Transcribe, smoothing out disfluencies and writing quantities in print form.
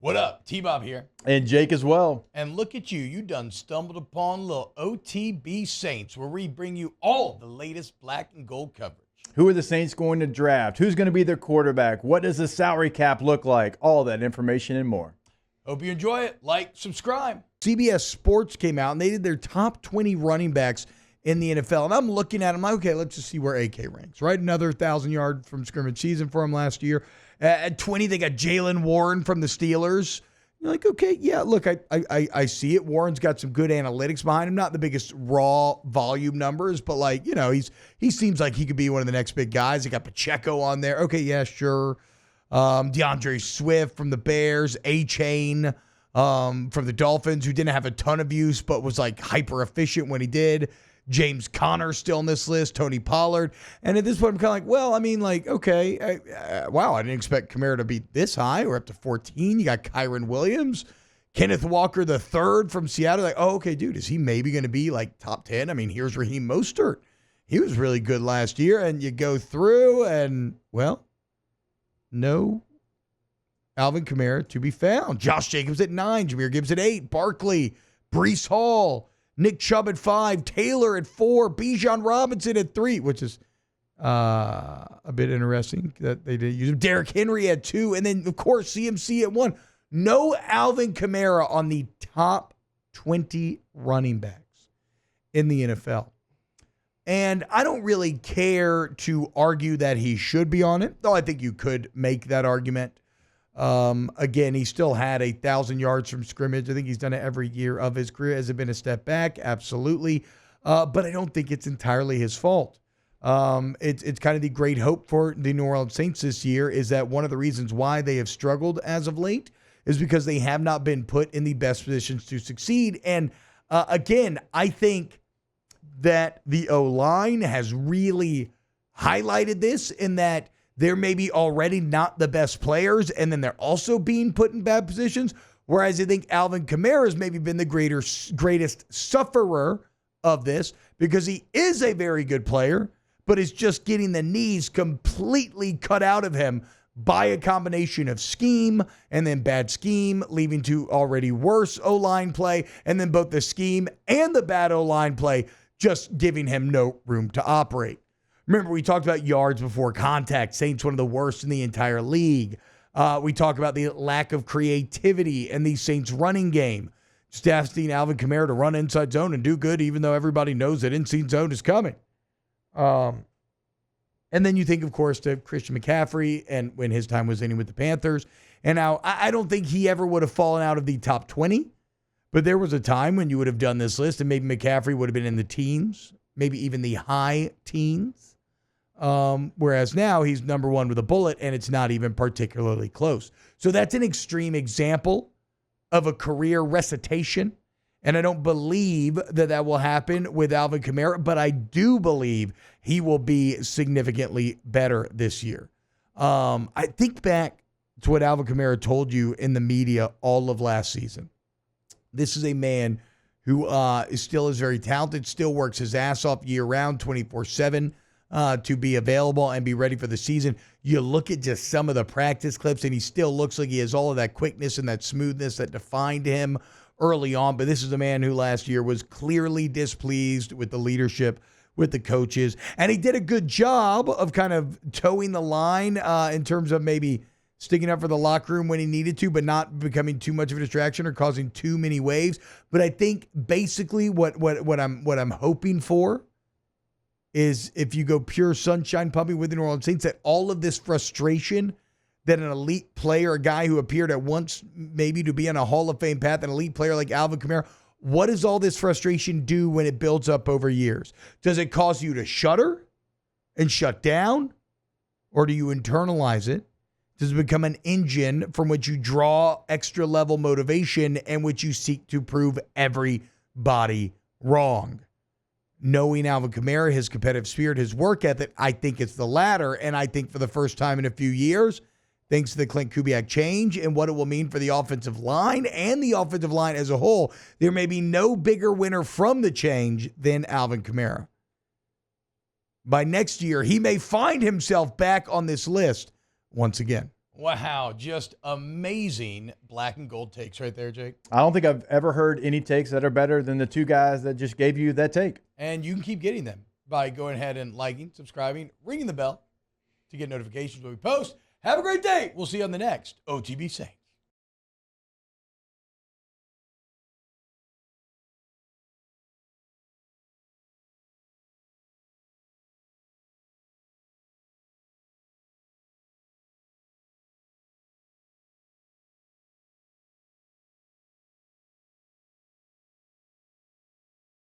What up? T-Bob here. And Jake as well. And look at you. You done stumbled upon little OTB Saints, where we bring you all the latest black and gold coverage. Who are the Saints going to draft? Who's going to be their quarterback? What does the salary cap look like? All that information and more. Hope you enjoy it. Like, subscribe. CBS Sports came out, and they did their top 20 running backs in the NFL. And I'm looking at them like, okay, let's just see where AK ranks, right? Another 1,000-yard from scrimmage season for him last year. At 20, they got Jaylen Warren from the Steelers. You're like, okay, yeah, look, I see it. Warren's got some good analytics behind him. Not the biggest raw volume numbers, but like, you know, he seems like he could be one of the next big guys. They got Pacheco on there. Okay, yeah, sure. DeAndre Swift from the Bears, A-Chain from the Dolphins, who didn't have a ton of use, but was like hyper efficient when he did. James Conner still on this list, Tony Pollard. And at this point, I'm kind of like, well, I mean, like, okay, wow, I didn't expect Kamara to be this high. We're up to 14. You got Kyron Williams, Kenneth Walker III from Seattle. Like, oh, okay, dude, is he maybe going to be like top 10? I mean, here's Raheem Mostert. He was really good last year. And you go through and, well, no Alvin Kamara to be found. Josh Jacobs at 9, Jahmyr Gibbs at 8, Barkley, Breece Hall, Nick Chubb at 5, Taylor at 4, Bijan Robinson at 3, which is a bit interesting that they did use him. Derrick Henry at 2, and then, of course, CMC at 1. No Alvin Kamara on the top 20 running backs in the NFL. And I don't really care to argue that he should be on it, though I think you could make that argument. Again, he still had 1,000 yards from scrimmage. I think he's done it every year of his career. Has it been a step back? Absolutely. But I don't think it's entirely his fault. It's kind of the great hope for the New Orleans Saints this year is that one of the reasons why they have struggled as of late is because they have not been put in the best positions to succeed. And again, I think that the O-line has really highlighted this in that they're maybe already not the best players, and then they're also being put in bad positions. Whereas I think Alvin Kamara has maybe been the greatest sufferer of this because he is a very good player, but is just getting the knees completely cut out of him by a combination of scheme and then bad scheme, leading to already worse O-line play, and then both the scheme and the bad O-line play just giving him no room to operate. Remember, we talked about yards before contact. Saints one of the worst in the entire league. We talk about the lack of creativity in the Saints running game. Just asking Alvin Kamara to run inside zone and do good, even though everybody knows that inside zone is coming. And then you think, of course, to Christian McCaffrey and when his time was ending with the Panthers. And now I don't think he ever would have fallen out of the top 20, but there was a time when you would have done this list and maybe McCaffrey would have been in the teens, maybe even the high teens. Whereas now he's number 1 with a bullet, and it's not even particularly close. So that's an extreme example of a career recitation, and I don't believe that will happen with Alvin Kamara, but I do believe he will be significantly better this year. I think back to what Alvin Kamara told you in the media all of last season. This is a man who still is very talented, still works his ass off year-round, 24/7, to be available and be ready for the season. You look at just some of the practice clips, and he still looks like he has all of that quickness and that smoothness that defined him early on. But this is a man who last year was clearly displeased with the leadership, with the coaches. And he did a good job of kind of towing the line in terms of maybe sticking up for the locker room when he needed to, but not becoming too much of a distraction or causing too many waves. But I think basically what I'm hoping for is if you go pure sunshine pumping with the New Orleans Saints, that all of this frustration that an elite player, a guy who appeared at once maybe to be on a Hall of Fame path, an elite player like Alvin Kamara, what does all this frustration do when it builds up over years? Does it cause you to shudder and shut down? Or do you internalize it? Does it become an engine from which you draw extra level motivation and which you seek to prove everybody wrong? Knowing Alvin Kamara, his competitive spirit, his work ethic, I think it's the latter. And I think for the first time in a few years, thanks to the Klint Kubiak change and what it will mean for the offensive line and the offensive line as a whole, there may be no bigger winner from the change than Alvin Kamara. By next year, he may find himself back on this list once again. Wow, just amazing black and gold takes right there, Jake. I don't think I've ever heard any takes that are better than the two guys that just gave you that take. And you can keep getting them by going ahead and liking, subscribing, ringing the bell to get notifications when we post. Have a great day. We'll see you on the next OTB Saints.